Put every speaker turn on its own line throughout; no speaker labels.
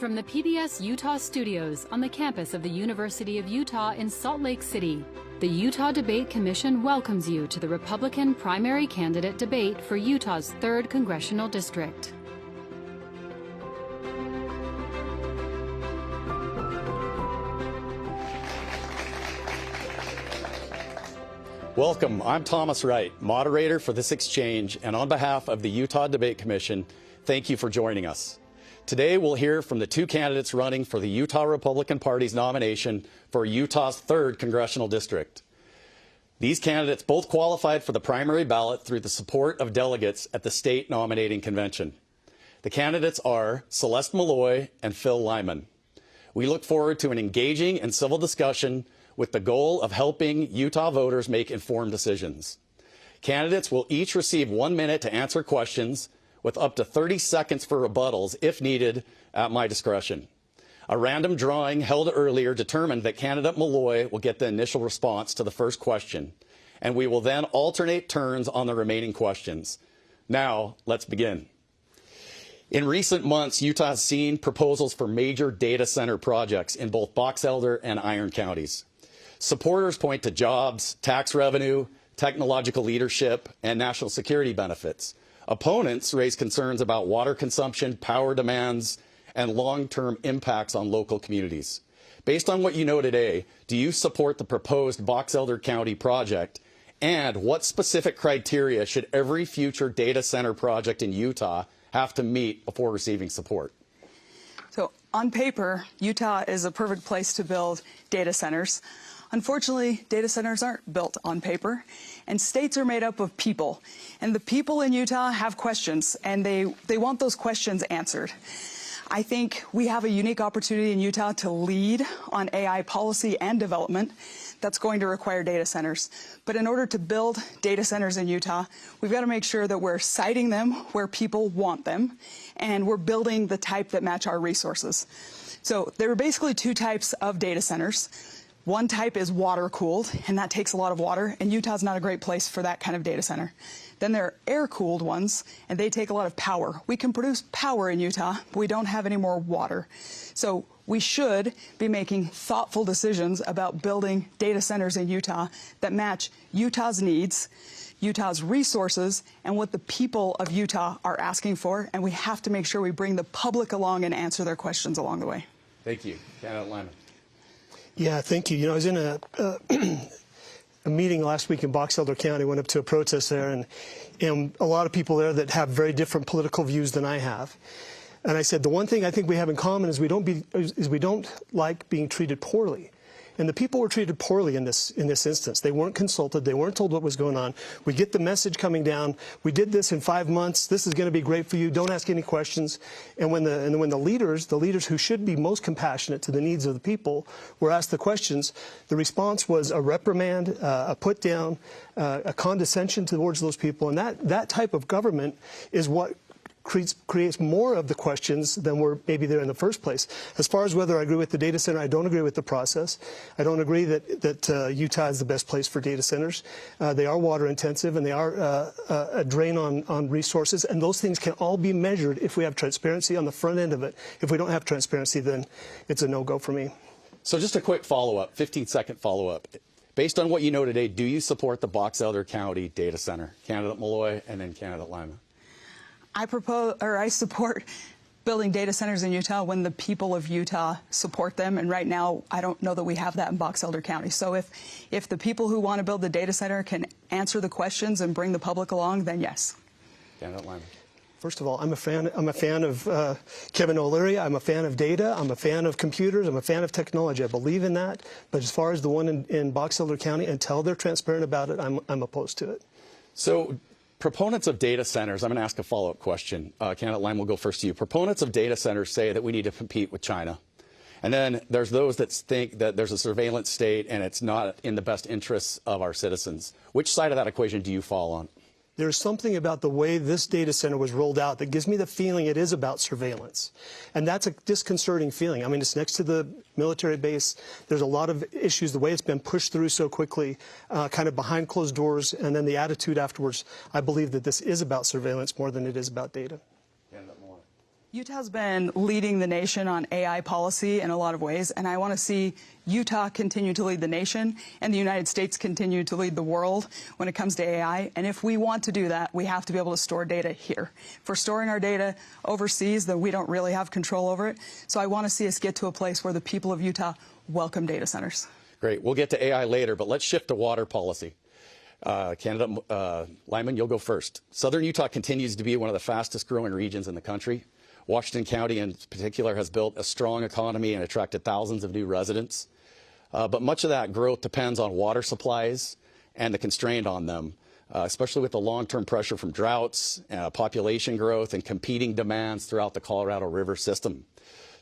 from the PBS Utah studios on the campus of the University of Utah in Salt Lake City, the Utah Debate Commission welcomes you to the Republican primary candidate debate for Utah's 3rd Congressional District.
Welcome. I'm Thomas Wright, moderator for this exchange, and on behalf of the Utah Debate Commission, thank you for joining us. Today, we'll hear from the 2 candidates running for the Utah Republican Party's nomination for Utah's 3rd Congressional District. These candidates both qualified for the primary ballot through the support of delegates at the state nominating convention. The candidates are Celeste Malloy and Phil Lyman. We look forward to an engaging and civil discussion with the goal of helping Utah voters make informed decisions. Candidates will each receive 1 minute to answer questions, with up to 30 seconds for rebuttals if needed at my discretion. A random drawing held earlier determined that candidate Malloy will get the initial response to the first question, and we will then alternate turns on the remaining questions. Now, let's begin. In recent months, Utah has seen proposals for major data center projects in both Box Elder and Iron counties. Supporters point to jobs, tax revenue, technological leadership, and national security benefits. Opponents raise concerns about water consumption, power demands, and long-term impacts on local communities. Based on what you know today, do you support the proposed Box Elder County project? And what specific criteria should every future data center project in Utah have to meet before receiving support?
So on paper, Utah is a perfect place to build data centers. Unfortunately, data centers aren't built on paper, and states are made up of people. And the people in Utah have questions, and they want those questions answered. I think we have a unique opportunity in Utah to lead on AI policy and development that's going to require data centers. But in order to build data centers in Utah, we've got to make sure that we're siting them where people want them, and we're building the type that match our resources. So there are basically 2 types of data centers. One type is water-cooled, and that takes a lot of water, and Utah's not a great place for that kind of data center. Then there are air-cooled ones, and they take a lot of power. We can produce power in Utah, but we don't have any more water. So we should be making thoughtful decisions about building data centers in Utah that match Utah's needs, Utah's resources, and what the people of Utah are asking for, and we have to make sure we bring the public along and answer their questions along the way.
Thank you. Candidate Lyman.
Yeah, thank you. You know, I was in a meeting last week in Box Elder County, went up to a protest there, and a lot of people there that have very different political views than I have. And I said, the one thing I think we have in common is we don't like being treated poorly. And the people were treated poorly in this instance. They weren't consulted. They weren't told what was going on. We get the message coming down. We did this in 5 months. This is going to be great for you. Don't ask any questions. And when the leaders who should be most compassionate to the needs of the people were asked the questions, the response was a reprimand, a put down, a condescension towards those people. And that type of government is what creates more of the questions than were maybe there in the first place. As far as whether I agree with the data center, I don't agree with the process. I don't agree that Utah is the best place for data centers. They are water intensive, and they are a drain on resources, and those things can all be measured if we have transparency on the front end of it. If we don't have transparency, then it's a no-go for me.
So just a quick follow-up, 15-second follow-up. Based on what you know today, do you support the Box Elder County data center? Candidate Malloy and then candidate Lyman.
I support building data centers in Utah when the people of Utah support them, and right now I don't know that we have that in Box Elder County. So if the people who want to build the data center can answer the questions and bring the public along, then yes.
Candidate Lyman.
First of all, I'm a fan of Kevin O'Leary. I'm a fan of data. I'm a fan of computers. I'm a fan of technology. I believe in that. But as far as the one in Box Elder County, until they're transparent about it, I'm opposed to it.
So proponents of data centers, I'm going to ask a follow-up question. Candidate Lyman, will go first to you. Proponents of data centers say that we need to compete with China. And then there's those that think that there's a surveillance state and it's not in the best interests of our citizens. Which side of that equation do you fall on?
There's something about the way this data center was rolled out that gives me the feeling it is about surveillance. And that's a disconcerting feeling. I mean, it's next to the military base. There's a lot of issues, the way it's been pushed through so quickly, kind of behind closed doors, and then the attitude afterwards. I believe that this is about surveillance more than it is about data.
Utah's been leading the nation on AI policy in a lot of ways, and I want to see Utah continue to lead the nation and the United States continue to lead the world when it comes to AI. And if we want to do that, we have to be able to store data here. If we're storing our data overseas, then we don't really have control over it. So I want to see us get to a place where the people of Utah welcome data centers.
Great. We'll get to AI later, but let's shift to water policy. Candidate Lyman, you'll go first. Southern Utah continues to be one of the fastest growing regions in the country. Washington County in particular has built a strong economy and attracted thousands of new residents. But much of that growth depends on water supplies and the constraint on them, especially with the long-term pressure from droughts, population growth, and competing demands throughout the Colorado River system.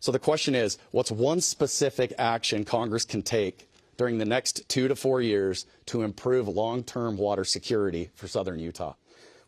So the question is, what's one specific action Congress can take during the next 2 to 4 years to improve long-term water security for Southern Utah?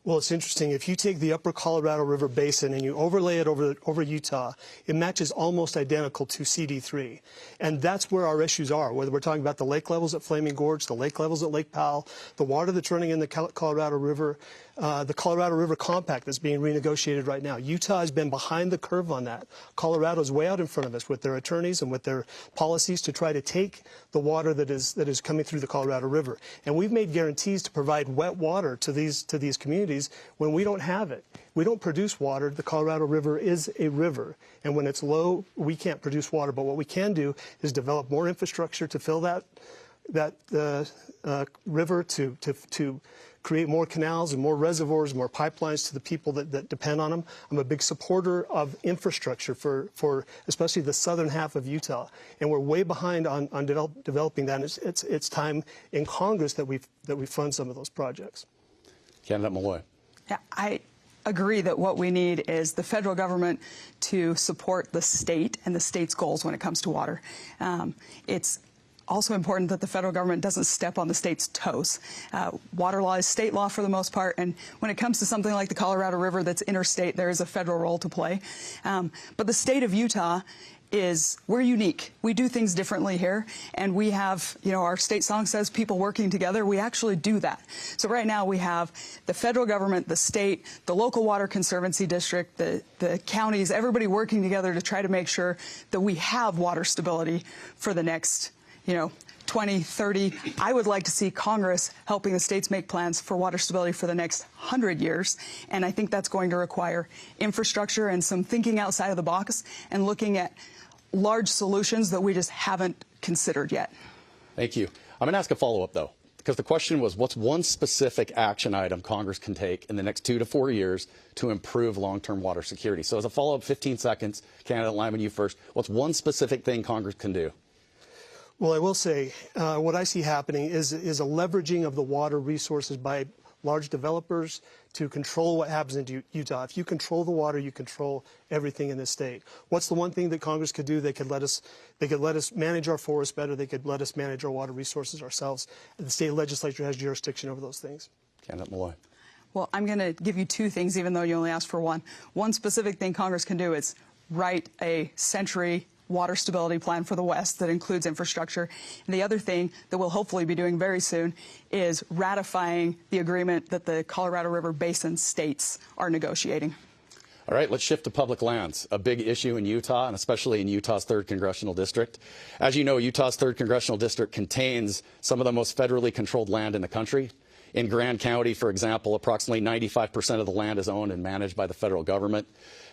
Well, it's interesting. If you take the upper Colorado River Basin and you overlay it over Utah, it matches almost identical to CD3. And that's where our issues are, whether we're talking about the lake levels at Flaming Gorge, the lake levels at Lake Powell, the water that's running in the Colorado River, the Colorado River Compact that's being renegotiated right now. Utah has been behind the curve on that. Colorado's way out in front of us with their attorneys and with their policies to try to take the water that is coming through the Colorado River. And we've made guarantees to provide wet water to these communities when we don't have it. We don't produce water. The Colorado River is a river, and when it's low, we can't produce water. But what we can do is develop more infrastructure to fill that river, to create more canals and more reservoirs, more pipelines to the people that depend on them. I'm a big supporter of infrastructure for especially the southern half of Utah, and we're way behind on developing that. And it's time in Congress that we fund some of those projects.
Candidate Malloy.
Yeah, I agree that what we need is the federal government to support the state and the state's goals when it comes to water. It's also important that the federal government doesn't step on the state's toes. Water law is state law for the most part, and when it comes to something like the Colorado River that's interstate, there is a federal role to play. But the state of Utah we're unique. We do things differently here, and we have, our state song says people working together. We actually do that. So right now we have the federal government, the state, the local water conservancy district, the counties, everybody working together to try to make sure that we have water stability for the next, 20, 30. I would like to see Congress helping the states make plans for water stability for the next 100 years. And I think that's going to require infrastructure and some thinking outside of the box and looking at large solutions that we just haven't considered yet.
Thank you. I'm going to ask a follow-up, though, because the question was, what's one specific action item Congress can take in the next 2 to 4 years to improve long-term water security? So as a follow-up, 15 seconds, Candidate Lyman, you first. What's one specific thing Congress can do?
Well, I will say what I see happening is a leveraging of the water resources by large developers to control what happens in Utah. If you control the water, you control everything in this state. What's the one thing that Congress could do? They could let us manage our forests better. They could let us manage our water resources ourselves. The state legislature has jurisdiction over those things.
Candidate Malloy.
Well, I'm going to give you two things, even though you only asked for one. One specific thing Congress can do is write a century water stability plan for the West that includes infrastructure. And the other thing that we'll hopefully be doing very soon is ratifying the agreement that the Colorado River Basin states are negotiating.
All right, let's shift to public lands, a big issue in Utah, and especially in Utah's 3rd Congressional District. As you know, Utah's 3rd Congressional District contains some of the most federally controlled land in the country. In Grand County, for example, approximately 95% of the land is owned and managed by the federal government.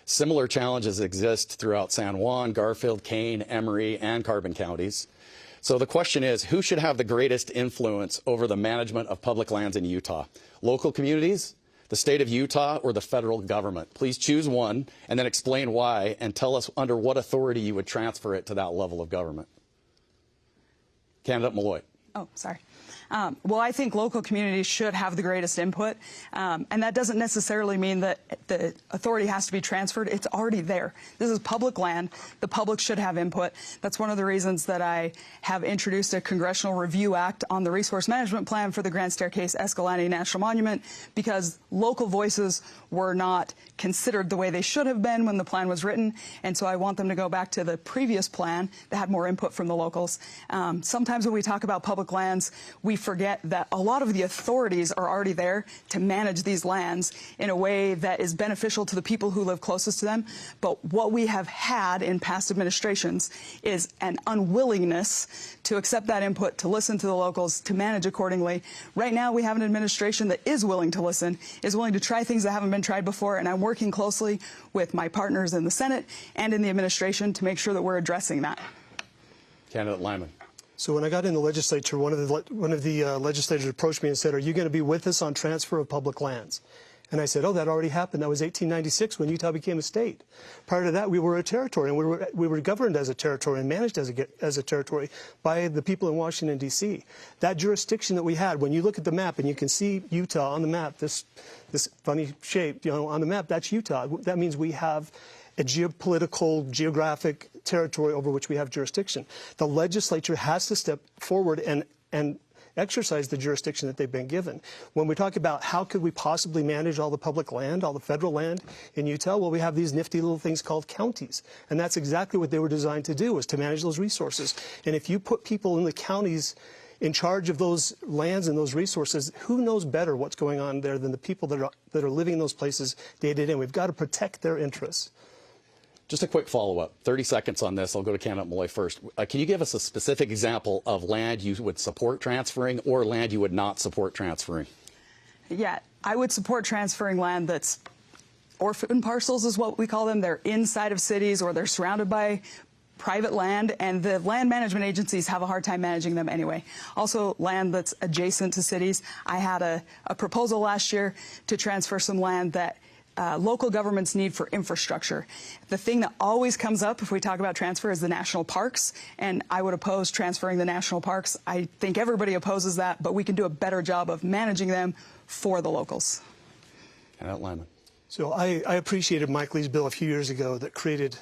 Similar challenges exist throughout San Juan, Garfield, Kane, Emery, and Carbon counties. So the question is, who should have the greatest influence over the management of public lands in Utah? Local communities, the state of Utah, or the federal government? Please choose one and then explain why, and tell us under what authority you would transfer it to that level of government. Candidate Malloy.
Oh, sorry. Well, I think local communities should have the greatest input, and that doesn't necessarily mean that the authority has to be transferred. It's already there. This is public land. The public should have input. That's one of the reasons that I have introduced a Congressional Review Act on the Resource Management Plan for the Grand Staircase Escalante National Monument, because local voices were not considered the way they should have been when the plan was written, and so I want them to go back to the previous plan that had more input from the locals. Sometimes when we talk about public public lands, we forget that a lot of the authorities are already there to manage these lands in a way that is beneficial to the people who live closest to them. But what we have had in past administrations is an unwillingness to accept that input, to listen to the locals, to manage accordingly. Right now, we have an administration that is willing to listen, is willing to try things that haven't been tried before, and I'm working closely with my partners in the Senate and in the administration to make sure that we're addressing that.
Candidate Lyman.
So when I got in the legislature, one of the legislators approached me and said, "Are you going to be with us on transfer of public lands?" And I said, "Oh, that already happened. That was 1896 when Utah became a state. Prior to that, we were a territory, and we were governed as a territory and managed as a territory by the people in Washington, D.C. That jurisdiction that we had, when you look at the map and you can see Utah on the map, this funny shape, on the map, that's Utah. That means we have a geopolitical, geographic territory over which we have jurisdiction. The legislature has to step forward and exercise the jurisdiction that they've been given. When we talk about how could we possibly manage all the public land, all the federal land in Utah, well, we have these nifty little things called counties. And that's exactly what they were designed to do, was to manage those resources. And if you put people in the counties in charge of those lands and those resources, who knows better what's going on there than the people that are living in those places day to day? We've got to protect their interests.
Just a quick follow-up, 30 seconds on this. I'll go to candidate Malloy first. Can you give us a specific example of land you would support transferring or land you would not support transferring?
Yeah, I would support transferring land that's orphan parcels is what we call them. They're inside of cities or they're surrounded by private land, and the land management agencies have a hard time managing them anyway. Also, land that's adjacent to cities. I had a proposal last year to transfer some land that local governments need for infrastructure. The thing that always comes up if we talk about transfer is the national parks, and I would oppose transferring the national parks. I think everybody opposes that, but we can do a better job of managing them for the locals.
Candidate Lyman.
So I appreciated Mike Lee's bill a few years ago that created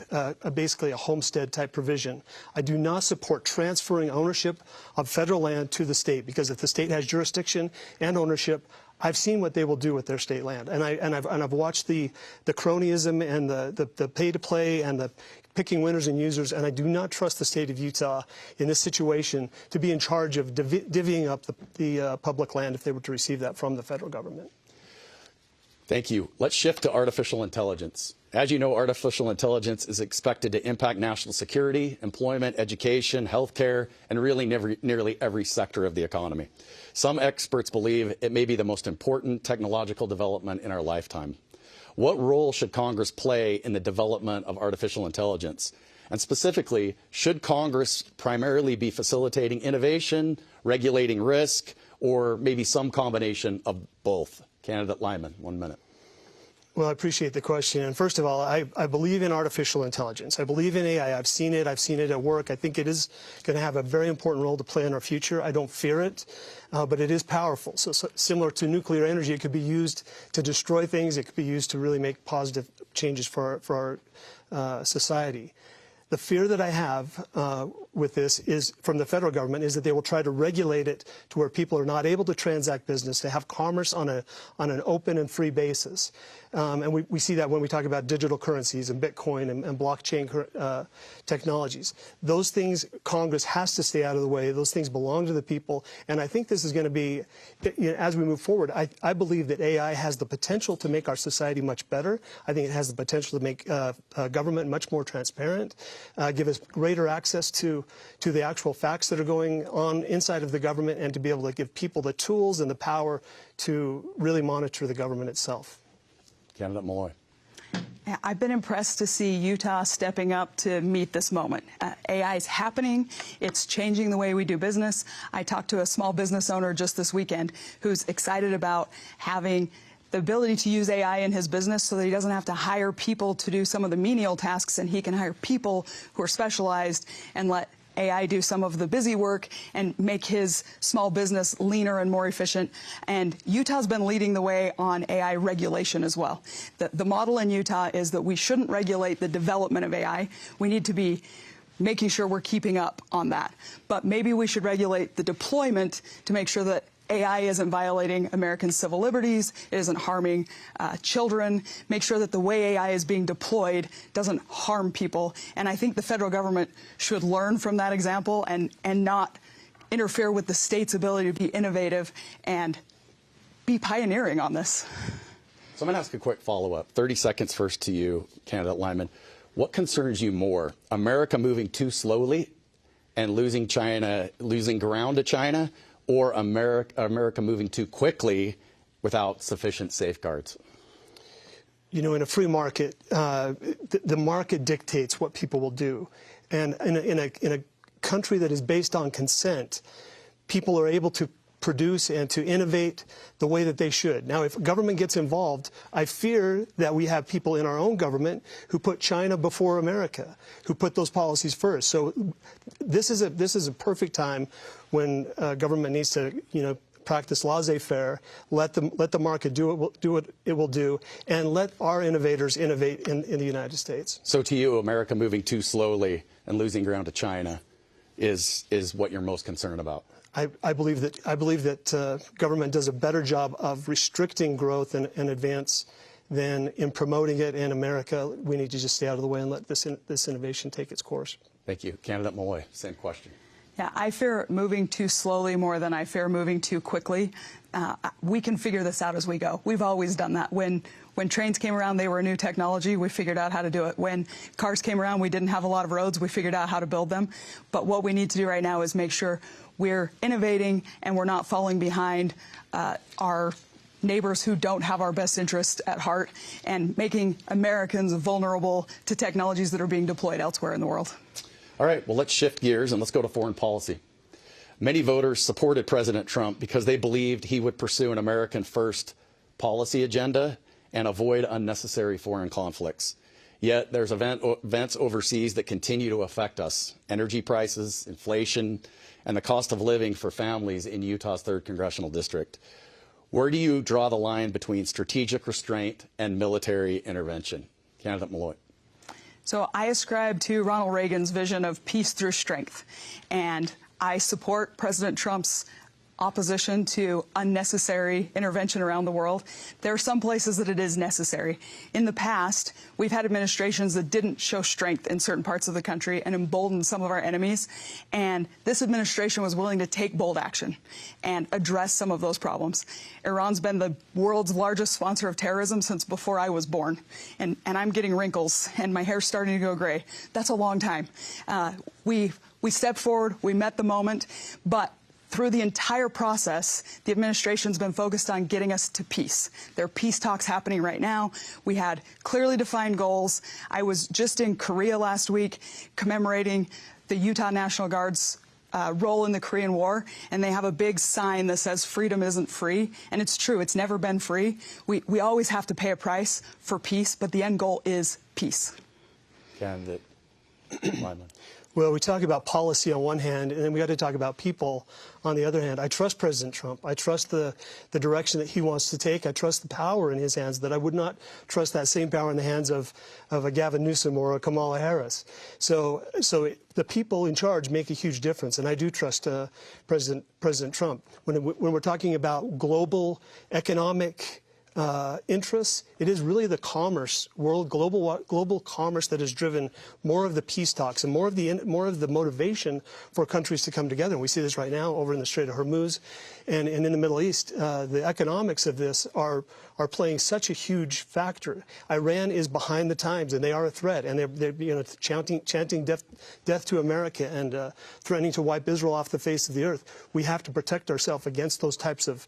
basically a homestead type provision. I do not support transferring ownership of federal land to the state, because if the state has jurisdiction and ownership, I've seen what they will do with their state land, and I've watched the cronyism and the pay to play and the picking winners and users, and I do not trust the state of Utah in this situation to be in charge of divvying up the public land if they were to receive that from the federal government.
Thank you. Let's shift to artificial intelligence. As you know, artificial intelligence is expected to impact national security, employment, education, healthcare, and really nearly every sector of the economy. Some experts believe it may be the most important technological development in our lifetime. What role should Congress play in the development of artificial intelligence? And specifically, should Congress primarily be facilitating innovation, regulating risk, or maybe some combination of both? Candidate Lyman, 1 minute.
Well, I appreciate the question. And first of all, I believe in artificial intelligence. I believe in AI. I've seen it at work. I think it is going to have a very important role to play in our future. I don't fear it, but it is powerful. So similar to nuclear energy, it could be used to destroy things. It could be used to really make positive changes for our society. The fear that I have with this is from the federal government is that they will try to regulate it to where people are not able to transact business, to have commerce on an open and free basis. And we see that when we talk about digital currencies and Bitcoin and blockchain technologies. Those things, Congress has to stay out of the way. Those things belong to the people. And I think this is going to be, as we move forward, I believe that AI has the potential to make our society much better. I think it has the potential to make government much more transparent, give us greater access to the actual facts that are going on inside of the government, and to be able to give people the tools and the power to really monitor the government itself.
Candidate Malloy.
I've been impressed to see Utah stepping up to meet this moment. AI is happening. It's changing the way we do business. I talked to a small business owner just this weekend who's excited about having the ability to use AI in his business so that he doesn't have to hire people to do some of the menial tasks, and he can hire people who are specialized and let AI do some of the busy work and make his small business leaner and more efficient. And Utah's been leading the way on AI regulation as well. The model in Utah is that we shouldn't regulate the development of AI. We need to be making sure we're keeping up on that. But maybe we should regulate the deployment to make sure that AI isn't violating American civil liberties, it isn't harming children, make sure that the way AI is being deployed doesn't harm people. And I think the federal government should learn from that example and not interfere with the state's ability to be innovative and be pioneering on this.
So I'm going to ask a quick follow-up. 30 seconds first to you, candidate Lyman. What concerns you more, America moving too slowly and losing ground to China, or America moving too quickly without sufficient safeguards?
You know, in a free market, the market dictates what people will do. And in a country that is based on consent, people are able to produce and to innovate the way that they should. Now, if government gets involved, I fear that we have people in our own government who put China before America, who put those policies first. So this is a perfect time when government needs to, you know, practice laissez-faire, let the market do what it will do, and let our innovators innovate in the United States.
So to you, America moving too slowly and losing ground to China is what you're most concerned about?
I believe that government does a better job of restricting growth and advance than in promoting it. In America, we need to just stay out of the way and let this innovation take its course.
Thank you. Candidate Malloy, same question.
Yeah, I fear moving too slowly more than I fear moving too quickly. We can figure this out as we go. We've always done that. When trains came around, they were a new technology. We figured out how to do it. When cars came around, we didn't have a lot of roads. We figured out how to build them. But what we need to do right now is make sure we're innovating and we're not falling behind our neighbors who don't have our best interest at heart, and making Americans vulnerable to technologies that are being deployed elsewhere in the world.
All right, well, let's shift gears and let's go to foreign policy. Many voters supported President Trump because they believed he would pursue an American first policy agenda and avoid unnecessary foreign conflicts. Yet there's events overseas that continue to affect us: energy prices, inflation, and the cost of living for families in Utah's 3rd Congressional District. Where do you draw the line between strategic restraint and military intervention? Candidate Malloy.
So I ascribe to Ronald Reagan's vision of peace through strength, and I support President Trump's opposition to unnecessary intervention around the world. There are some places that it is necessary. In the past, we've had administrations that didn't show strength in certain parts of the country and emboldened some of our enemies, and this administration was willing to take bold action and address some of those problems. Iran's been the world's largest sponsor of terrorism since before I was born, and I'm getting wrinkles and my hair's starting to go gray. That's a long time. We stepped forward, we met the moment, but through the entire process, the administration's been focused on getting us to peace. There are peace talks happening right now. We had clearly defined goals. I was just in Korea last week commemorating the Utah National Guard's role in the Korean War, and they have a big sign that says freedom isn't free, and it's true, it's never been free. We always have to pay a price for peace, but the end goal is peace.
Candidate Lyman.
Well, we talk about policy on one hand, and then we got to talk about people on the other hand. I trust President Trump. I trust the direction that he wants to take. I trust the power in his hands, that I would not trust that same power in the hands of a Gavin Newsom or a Kamala Harris. So the people in charge make a huge difference, and I do trust President Trump. When we're talking about global economic interests, it is really the commerce world, global commerce, that has driven more of the peace talks and more of the motivation for countries to come together. And we see this right now over in the Strait of Hormuz and in the Middle East. The economics of this are playing such a huge factor. Iran is behind the times, and they are a threat, and they're chanting death to America and threatening to wipe Israel off the face of the earth. We have to protect ourselves against those types of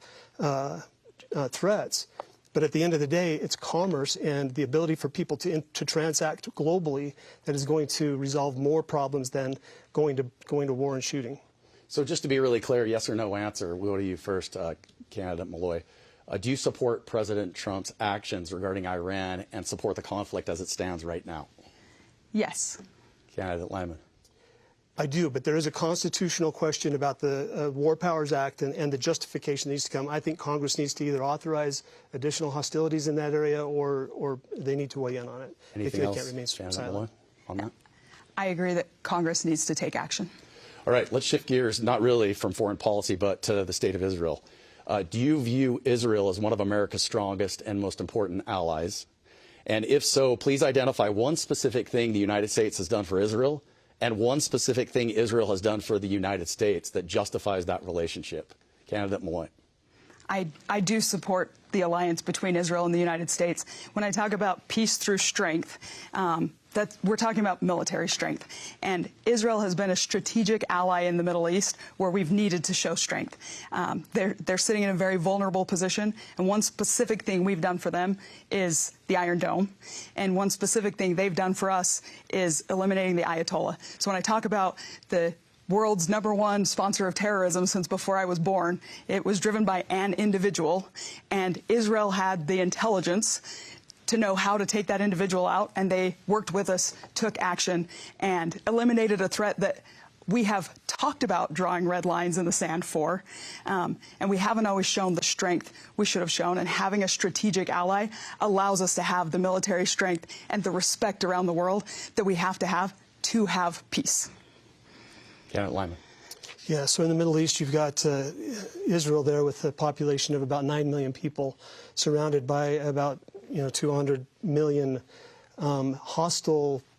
threats. But at the end of the day, it's commerce and the ability for people to transact globally that is going to resolve more problems than going to war and shooting.
So just to be really clear, yes or no answer, we'll go to you first, candidate Malloy. Do you support President Trump's actions regarding Iran and support the conflict as it stands right now?
Yes.
Candidate Lyman.
I do, but there is a constitutional question about the War Powers Act and the justification that needs to come. I think Congress needs to either authorize additional hostilities in that area or they need to weigh in on it.
Anything else,
can't remain silent
on that?
I agree that Congress needs to take action.
All right, let's shift gears, not really from foreign policy, but to the state of Israel. Do you view Israel as one of America's strongest and most important allies? And if so, please identify one specific thing the United States has done for Israel and one specific thing Israel has done for the United States that justifies that relationship? Candidate Malloy.
I do support the alliance between Israel and the United States. When I talk about peace through strength, that we're talking about military strength. And Israel has been a strategic ally in the Middle East where we've needed to show strength. They're sitting in a very vulnerable position, and one specific thing we've done for them is the Iron Dome. And one specific thing they've done for us is eliminating the Ayatollah. So when I talk about the world's #1 sponsor of terrorism since before I was born, it was driven by an individual, and Israel had the intelligence to know how to take that individual out, and they worked with us, took action, and eliminated a threat that we have talked about drawing red lines in the sand for, and we haven't always shown the strength we should have shown, and having a strategic ally allows us to have the military strength and the respect around the world that we have to have peace.
Candidate Lyman.
Yeah, so in the Middle East, you've got Israel there with a population of about 9 million people, surrounded by about 200 million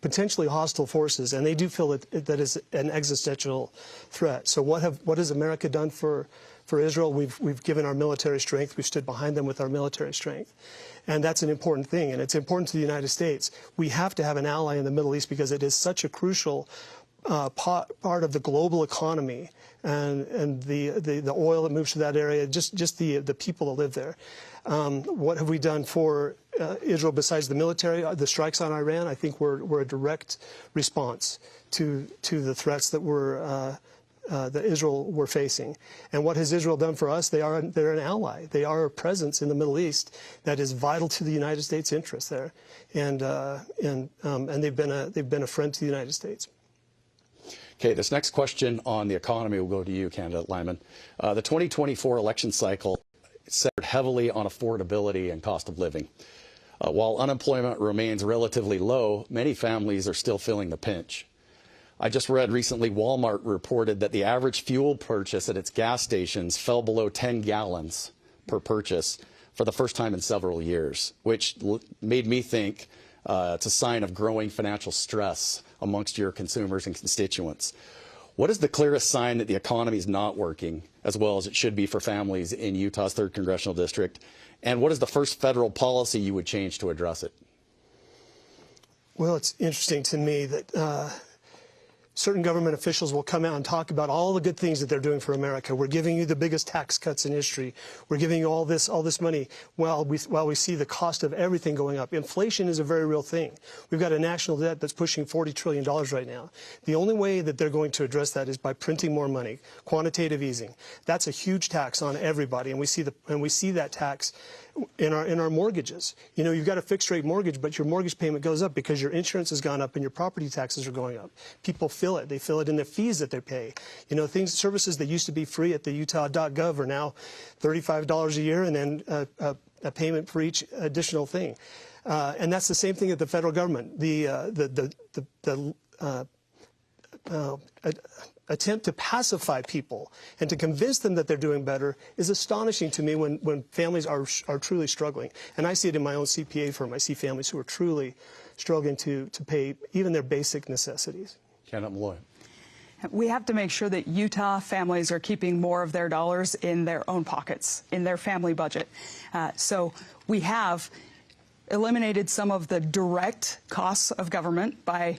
potentially hostile forces, and they do feel that is an existential threat. So what has America done for Israel? We've given our military strength. We've stood behind them with our military strength. And that's an important thing, and it's important to the United States. We have to have an ally in the Middle East because it is such a crucial part of the global economy, and the oil that moves to that area, just the people that live there. What have we done for Israel besides the military? The strikes on Iran, I think, were a direct response to the threats that Israel were facing. And what has Israel done for us? They're an ally. They are a presence in the Middle East that is vital to the United States' interests there, and they've been a friend to the United States.
Okay, this next question on the economy will go to you, Candidate Lyman. The 2024 election cycle centered heavily on affordability and cost of living. While unemployment remains relatively low, many families are still feeling the pinch. I just read recently Walmart reported that the average fuel purchase at its gas stations fell below 10 gallons per purchase for the first time in several years, which made me think it's a sign of growing financial stress amongst your consumers and constituents. What is the clearest sign that the economy is not working as well as it should be for families in Utah's 3rd Congressional District? And what is the first federal policy you would change to address it?
Well, it's interesting to me that certain government officials will come out and talk about all the good things that they're doing for America. We're giving you the biggest tax cuts in history. We're giving you all this money while we see the cost of everything going up. Inflation is a very real thing. We've got a national debt that's pushing $40 trillion right now. The only way that they're going to address that is by printing more money, quantitative easing. That's a huge tax on everybody, and we see that tax in our mortgages. You've got a fixed rate mortgage, but your mortgage payment goes up because your insurance has gone up and your property taxes are going up. People feel it. They feel it in the fees that they pay. Services that used to be free at the utah.gov are now $35 a year, and then a payment for each additional thing. And that's the same thing at the federal government. The attempt to pacify people and to convince them that they're doing better is astonishing to me when families are truly struggling. And I see it in my own CPA firm. I see families who are truly struggling to pay even their basic necessities.
Candidate Malloy.
We have to make sure that Utah families are keeping more of their dollars in their own pockets, in their family budget. So we have eliminated some of the direct costs of government by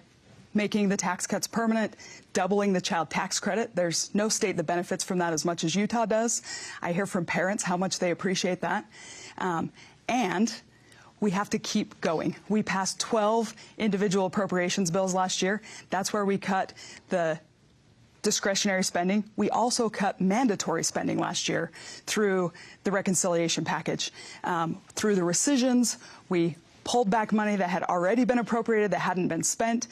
making the tax cuts permanent, doubling the child tax credit. There's no state that benefits from that as much as Utah does. I hear from parents how much they appreciate that. And we have to keep going. We passed 12 individual appropriations bills last year. That's where we cut the discretionary spending. We also cut mandatory spending last year through the reconciliation package. Through the rescissions, we pulled back money that had already been appropriated that hadn't been spent.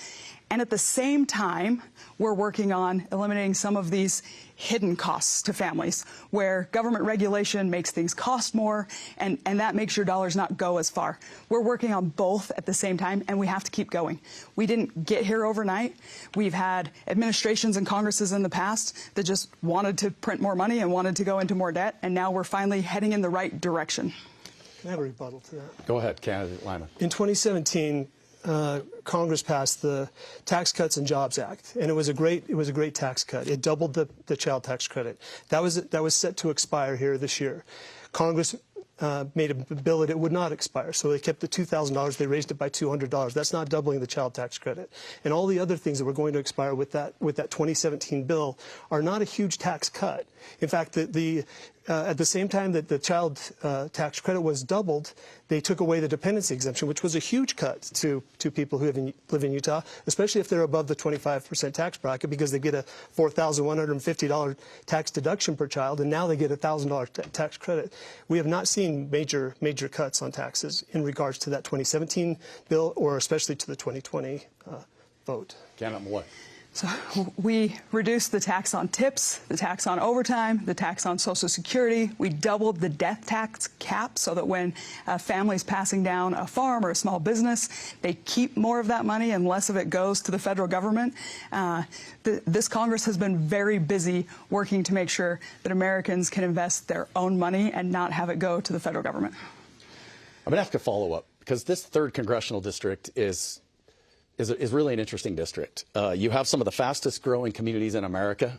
And at the same time, we're working on eliminating some of these hidden costs to families where government regulation makes things cost more, and that makes your dollars not go as far. We're working on both at the same time, and we have to keep going. We didn't get here overnight. We've had administrations and Congresses in the past that just wanted to print more money and wanted to go into more debt, and now we're finally heading in the right direction.
Can I have a rebuttal to that?
Go ahead, Candidate Lyman.
In 2017, Congress passed the Tax Cuts and Jobs Act, and it was a great tax cut. It doubled the child tax credit. That was set to expire here this year. Congress made a bill that it would not expire, so they kept the $2,000. They raised it by $200. That's not doubling the child tax credit. And all the other things that were going to expire with that 2017 bill are not a huge tax cut. In fact, at the same time that the child tax credit was doubled, they took away the dependency exemption, which was a huge cut to people who live in Utah, especially if they're above the 25% tax bracket, because they get a $4,150 tax deduction per child, and now they get a $1,000 tax credit. We have not seen major cuts on taxes in regards to that 2017 bill, or especially to the 2020 vote.
Candidate Malloy.
So we reduced the tax on tips, the tax on overtime, the tax on Social Security. We doubled the death tax cap so that when a family's passing down a farm or a small business, they keep more of that money and less of it goes to the federal government. This Congress has been very busy working to make sure that Americans can invest their own money and not have it go to the federal government.
I'm going to have to follow up, because this 3rd Congressional District is really an interesting district. You have some of the fastest growing communities in America,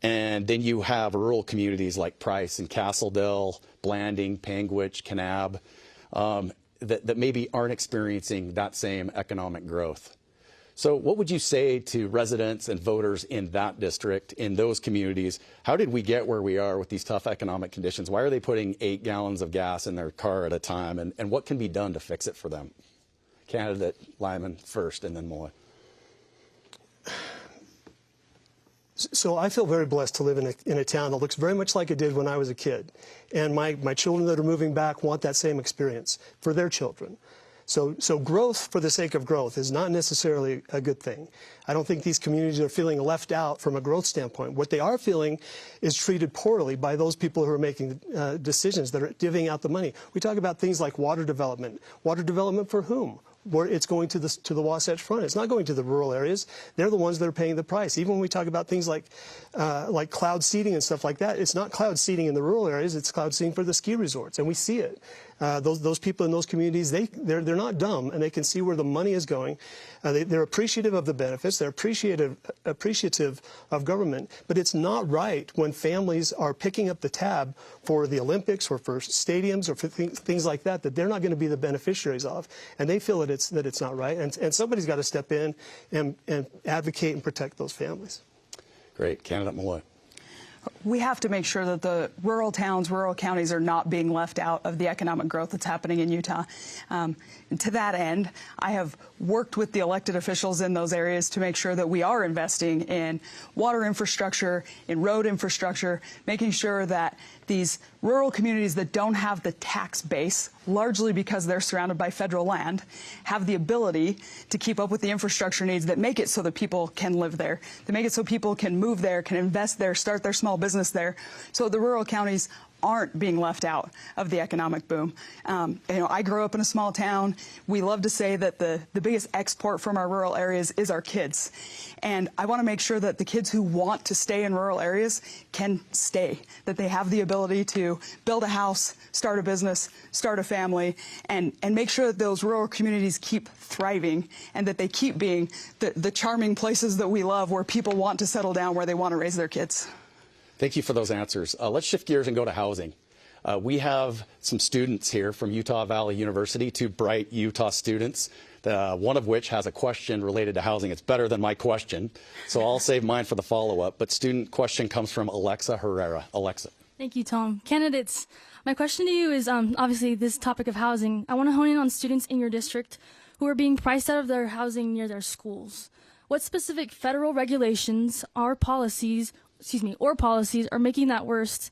and then you have rural communities like Price and Castledale, Blanding, Panguitch, Kanab, that maybe aren't experiencing that same economic growth. So what would you say to residents and voters in that district, in those communities? How did we get where we are with these tough economic conditions? Why are they putting 8 gallons of gas in their car at a time, and what can be done to fix it for them? Candidate Lyman first, and then Malloy.
So I feel very blessed to live in a town that looks very much like it did when I was a kid. And my children that are moving back want that same experience for their children. So growth for the sake of growth is not necessarily a good thing. I don't think these communities are feeling left out from a growth standpoint. What they are feeling is treated poorly by those people who are making decisions, that are divvying out the money. We talk about things like water development. Water development for whom? Where it's going to the Wasatch Front. It's not going to the rural areas. They're the ones that are paying the price. Even when we talk about things like cloud seeding and stuff like that, it's not cloud seeding in the rural areas. It's cloud seeding for the ski resorts, and we see it. Those people in those communities, they're not dumb, and they can see where the money is going. They're appreciative of the benefits. They're appreciative of government. But it's not right when families are picking up the tab for the Olympics or for stadiums or for things like that they're not going to be the beneficiaries of, and they feel that it's not right. And somebody's got to step in and advocate and protect those families. Great. Candidate Malloy.
We have to make sure that the rural towns, rural counties are not being left out of the economic growth that's happening in Utah. And to that end, I have worked with the elected officials in those areas to make sure that we are investing in water infrastructure, in road infrastructure, making sure that these rural communities that don't have the tax base, largely because they're surrounded by federal land, have the ability to keep up with the infrastructure needs that make it so that people can live there, that make it so people can move there, can invest there, start their small business there, so the rural counties aren't being left out of the economic boom. I grew up in a small town. We love to say that the biggest export from our rural areas is our kids. And I want to make sure that the kids who want to stay in rural areas can stay, that they have the ability to build a house, start a business, start a family, and make sure that those rural communities keep thriving and that they keep being the charming places that we love, where people want to settle down, where they want to raise their kids.
Thank you for those answers. Let's shift gears and go to housing. We have some students here from Utah Valley University, 2 bright Utah students, one of which has a question related to housing. It's better than my question, so I'll save mine for the follow-up. But student question comes from Alexa Herrera. Alexa.
Thank you, Tom. Candidates, my question to you is obviously this topic of housing. I want to hone in on students in your district who are being priced out of their housing near their schools. What specific federal regulations or policies are making that worse?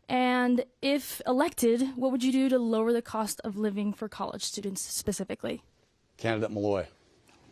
And if elected, what would you do to lower the cost of living for college students specifically?
Candidate Malloy.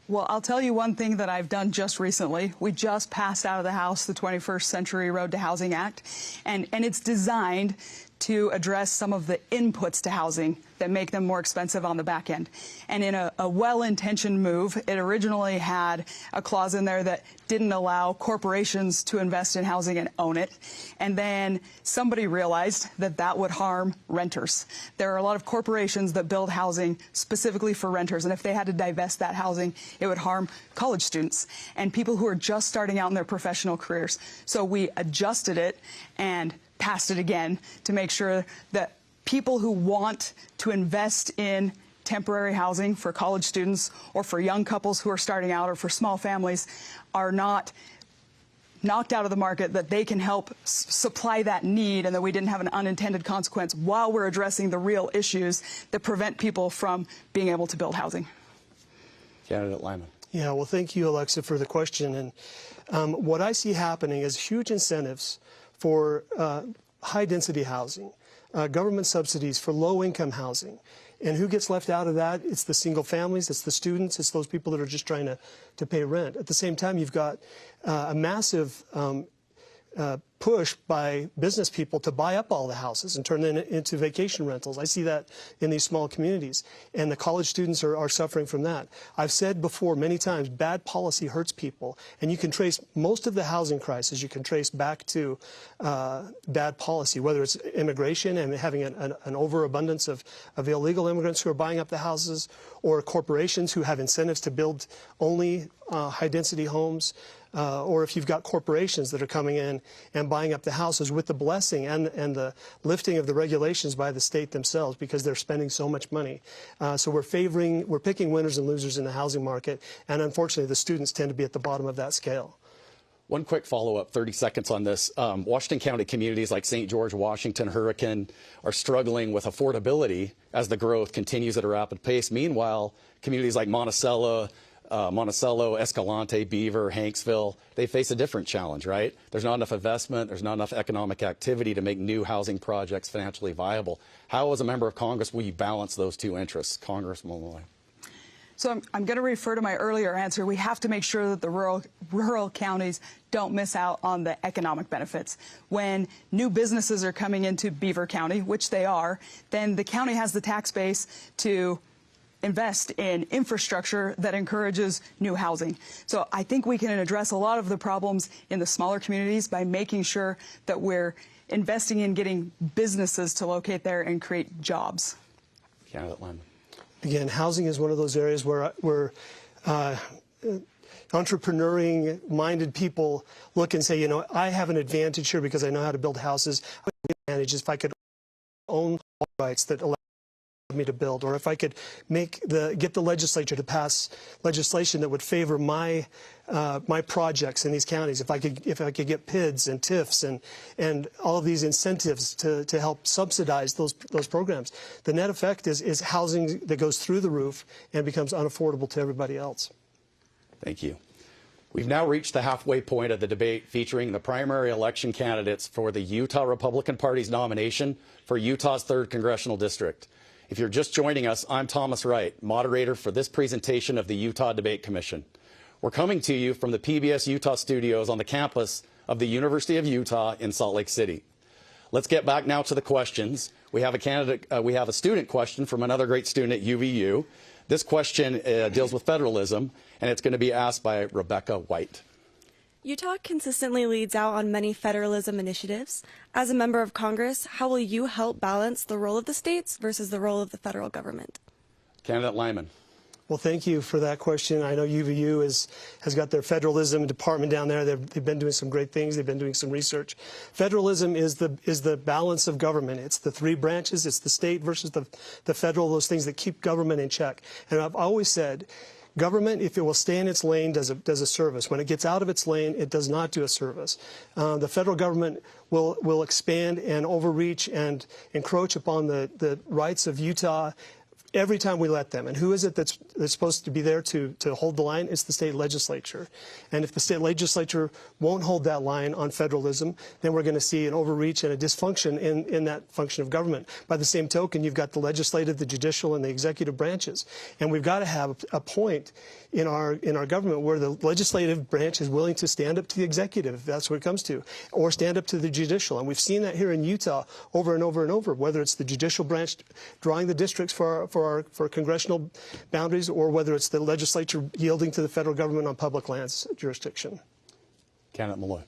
Well, I'll tell you one thing that I've done just recently. We just passed out of the House the 21st Century Road to Housing Act, and it's designed to address some of the inputs to housing that make them more expensive on the back end. And in a well-intentioned move, it originally had a clause in there that didn't allow corporations to invest in housing and own it. And then somebody realized that that would harm renters. There are a lot of corporations that build housing specifically for renters, and if they had to divest that housing, it would harm college students and people who are just starting out in their professional careers. So we adjusted it and passed it again to make sure that people who want to invest in temporary housing for college students or for young couples who are starting out or for small families are not knocked out of the market, that they can help supply that need, and that we didn't have an unintended consequence while we're addressing the real issues that prevent people from being able to build housing.
Candidate Lyman.
Yeah, well, thank you, Alexa, for the question. And what I see happening is huge incentives for high-density housing, government subsidies for low-income housing. And who gets left out of that? It's the single families, it's the students, it's those people that are just trying to pay rent. At the same time, you've got a massive push by business people to buy up all the houses and turn them into vacation rentals. I see that in these small communities, and the college students are suffering from that. I've said before many times, bad policy hurts people, and you can trace most of the housing crisis, you can trace back to bad policy, whether it's immigration and having an overabundance of illegal immigrants who are buying up the houses, or corporations who have incentives to build only high-density homes, or if you've got corporations that are coming in and buying up the houses with the blessing and the lifting of the regulations by the state themselves, because they're spending so much money. So we're picking winners and losers in the housing market, and unfortunately the students tend to be at the bottom of that scale.
One quick follow-up, 30 seconds on this. Washington County communities like St. George, Washington, Hurricane are struggling with affordability as the growth continues at a rapid pace. Meanwhile, communities like Monticello, Escalante, Beaver, Hanksville, they face a different challenge, right? There's not enough investment, there's not enough economic activity to make new housing projects financially viable. How, as a member of Congress, will you balance those two interests? Congressman Malloy.
So I'm going to refer to my earlier answer. We have to make sure that the rural counties don't miss out on the economic benefits. When new businesses are coming into Beaver County, which they are, then the county has the tax base to invest in infrastructure that encourages new housing. So I think we can address a lot of the problems in the smaller communities by making sure that we're investing in getting businesses to locate there and create jobs.
Candidate Lyman.
Again, housing is one of those areas where entrepreneuring-minded people look and say, you know, I have an advantage here because I know how to build houses. The advantage is if I could own rights that allow me to build, or if I could get the legislature to pass legislation that would favor my projects in these counties. If I could get PIDs and TIFs and all of these incentives to help subsidize those programs, the net effect is housing that goes through the roof and becomes unaffordable to everybody else.
Thank you. We've now reached the halfway point of the debate featuring the primary election candidates for the Utah Republican Party's nomination for Utah's 3rd Congressional District. If you're just joining us, I'm Thomas Wright, moderator for this presentation of the Utah Debate Commission. We're coming to you from the PBS Utah studios on the campus of the University of Utah in Salt Lake City. Let's get back now to the questions. We have a student question from another great student at UVU. This question deals with federalism, and it's going to be asked by Rebecca White.
Utah consistently leads out on many federalism initiatives. As a member of Congress, how will you help balance the role of the states versus the role of the federal government?
Candidate Lyman.
Well, thank you for that question. I know UVU has got their federalism department down there. They've been doing some great things. They've been doing some research. Federalism is the balance of government. It's the three branches. It's the state versus the federal, those things that keep government in check. And I've always said, government, if it will stay in its lane, does a service. When it gets out of its lane, it does not do a service. The federal government will expand and overreach and encroach upon the rights of Utah every time we let them. And who is it that's supposed to be there to hold the line? It's the state legislature. And if the state legislature won't hold that line on federalism, then we're going to see an overreach and a dysfunction in that function of government. By the same token, you've got the legislative, the judicial, and the executive branches. And we've got to have a point in our government where the legislative branch is willing to stand up to the executive, if that's what it comes to, or stand up to the judicial. And we've seen that here in Utah over and over and over, whether it's the judicial branch drawing the districts for congressional boundaries, or whether it's the legislature yielding to the federal government on public lands jurisdiction.
Candidate Malloy.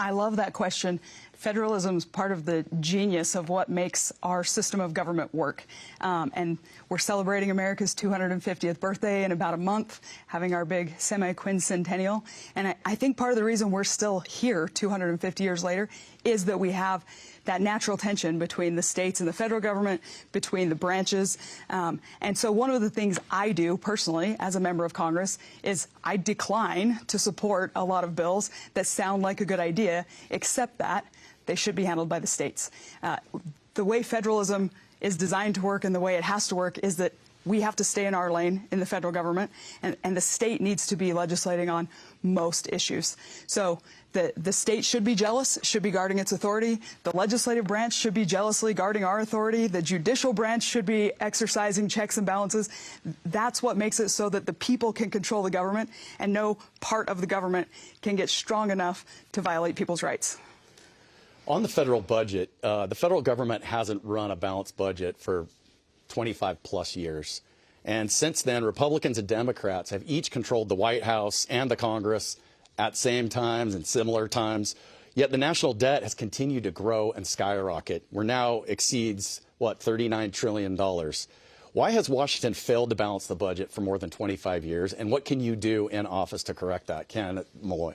I love that question. Federalism is part of the genius of what makes our system of government work. And we're celebrating America's 250th birthday in about a month, having our big semi-quincentennial. And I think part of the reason we're still here 250 years later is that we have that natural tension between the states and the federal government, between the branches. And so one of the things I do personally as a member of Congress is I decline to support a lot of bills that sound like a good idea, except that they should be handled by the states. The way federalism is designed to work and the way it has to work is that we have to stay in our lane in the federal government, and the state needs to be legislating on most issues. So the state should be jealous, should be guarding its authority. The legislative branch should be jealously guarding our authority. The judicial branch should be exercising checks and balances. That's what makes it so that the people can control the government, and no part of the government can get strong enough to violate people's rights.
On the federal budget, the federal government hasn't run a balanced budget for 25 plus years. And since then, Republicans and Democrats have each controlled the White House and the Congress at same times and similar times. Yet the national debt has continued to grow and skyrocket. We're now exceeds, what, $39 trillion. Why has Washington failed to balance the budget for more than 25 years? And what can you do in office to correct that? Candidate Malloy.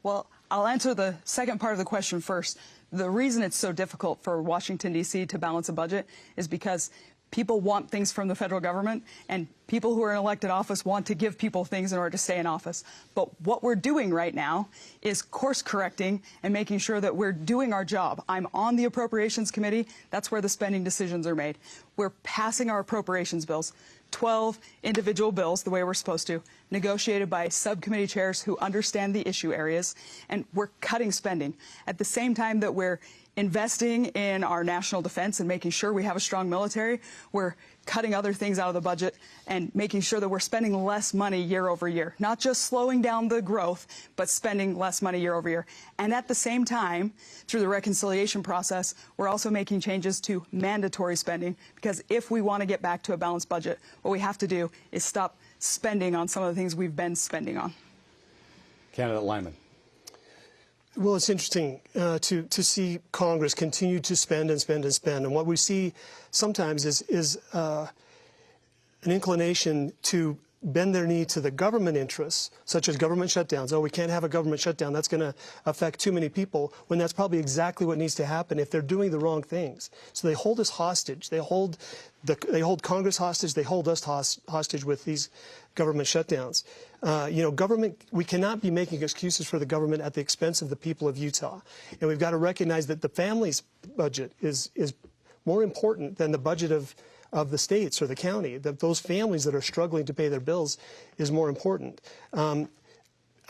Well, I'll answer the second part of the question first. The reason it's so difficult for Washington, D.C. to balance a budget is because people want things from the federal government, and people who are in elected office want to give people things in order to stay in office. But what we're doing right now is course correcting and making sure that we're doing our job. I'm on the Appropriations Committee. That's where the spending decisions are made. We're passing our appropriations bills, 12 individual bills, the way we're supposed to, negotiated by subcommittee chairs who understand the issue areas, and we're cutting spending. At the same time that we're investing in our national defense and making sure we have a strong military, we're cutting other things out of the budget and making sure that we're spending less money year over year. Not just slowing down the growth, but spending less money year over year. And at the same time, through the reconciliation process, we're also making changes to mandatory spending, because if we want to get back to a balanced budget, what we have to do is stop spending on some of the things we've been spending on.
Candidate Lyman.
Well, it's interesting to see Congress continue to spend and spend and spend. And what we see sometimes is an inclination to bend their knee to the government interests, such as government shutdowns. Oh, we can't have a government shutdown. That's going to affect too many people, when that's probably exactly what needs to happen if they're doing the wrong things. So they hold us hostage. They hold Congress hostage. They hold us hostage with these government shutdowns. Government, we cannot be making excuses for the government at the expense of the people of Utah. And we've got to recognize that the family's budget is more important than the budget of the states or the county. That those families that are struggling to pay their bills is more important.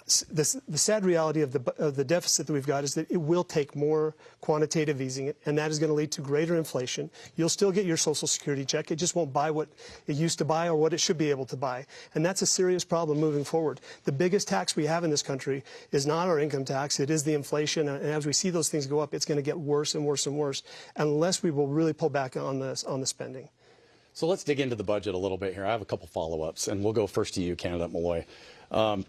The sad reality of the deficit that we've got is that it will take more quantitative easing, and that is going to lead to greater inflation. You'll still get your Social Security check. It just won't buy what it used to buy or what it should be able to buy. And that's a serious problem moving forward. The biggest tax we have in this country is not our income tax. It is the inflation. And as we see those things go up, it's going to get worse and worse and worse unless we will really pull back on the spending.
So let's dig into the budget a little bit here. I have a couple follow-ups, and we'll go first to you, Candidate Malloy.